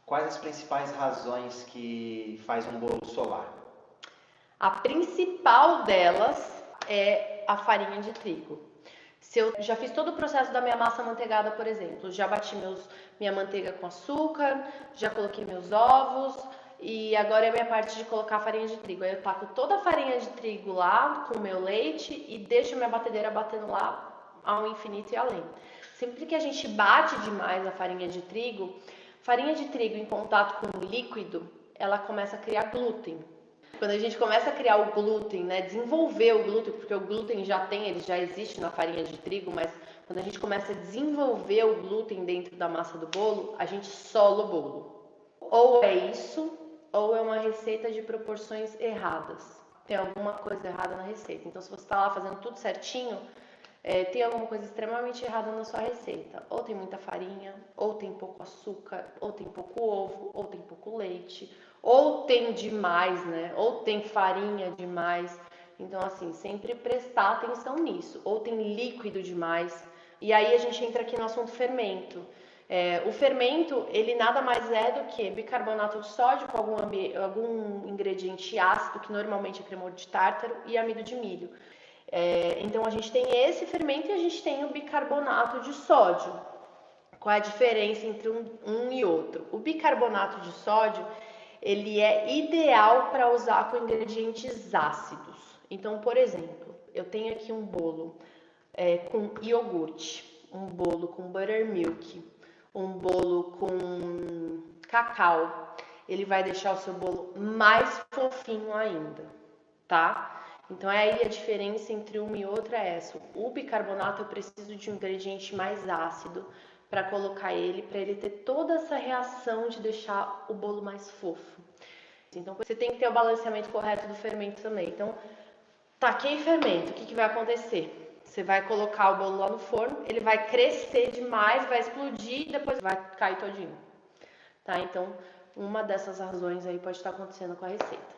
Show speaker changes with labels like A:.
A: Quais as principais razões que faz um bolo solar?
B: A principal delas é a farinha de trigo. Se eu já fiz todo o processo da minha massa amanteigada, por exemplo, já bati minha manteiga com açúcar, já coloquei meus ovos e agora é a minha parte de colocar a farinha de trigo. Aí eu taco toda a farinha de trigo lá com o meu leite e deixo minha batedeira batendo lá ao infinito e além. Sempre que a gente bate demais a farinha de trigo em contato com o líquido, ela começa a criar glúten. Quando a gente começa a criar o glúten, né, desenvolver o glúten, porque o glúten ele já existe na farinha de trigo, mas quando a gente começa a desenvolver o glúten dentro da massa do bolo, a gente sola o bolo. Ou é isso, ou é uma receita de proporções erradas. Tem alguma coisa errada na receita. Então, se você está lá fazendo tudo certinho, tem alguma coisa extremamente errada na sua receita. Ou tem muita farinha, ou tem pouco açúcar, ou tem pouco ovo, ou tem pouco leite, ou tem demais, né? Ou tem farinha demais. Então, assim, sempre prestar atenção nisso. Ou tem líquido demais. E aí a gente entra aqui no assunto fermento. O fermento, ele nada mais é do que bicarbonato de sódio com algum ingrediente ácido, que normalmente é cremor de tártaro, e amido de milho. Então a gente tem esse fermento e a gente tem o bicarbonato de sódio. Qual é a diferença entre um e outro? O bicarbonato de sódio, ele é ideal para usar com ingredientes ácidos. Então, por exemplo, eu tenho aqui um bolo com iogurte, um bolo com buttermilk, um bolo com cacau. Ele vai deixar o seu bolo mais fofinho ainda, tá? Então aí a diferença entre uma e outra é essa. O bicarbonato eu preciso de um ingrediente mais ácido para colocar ele, para ele ter toda essa reação de deixar o bolo mais fofo. Então você tem que ter o balanceamento correto do fermento também. Então, taquei fermento, o que vai acontecer? Você vai colocar o bolo lá no forno, ele vai crescer demais, vai explodir e depois vai cair todinho. Tá? Então, uma dessas razões aí pode estar acontecendo com a receita.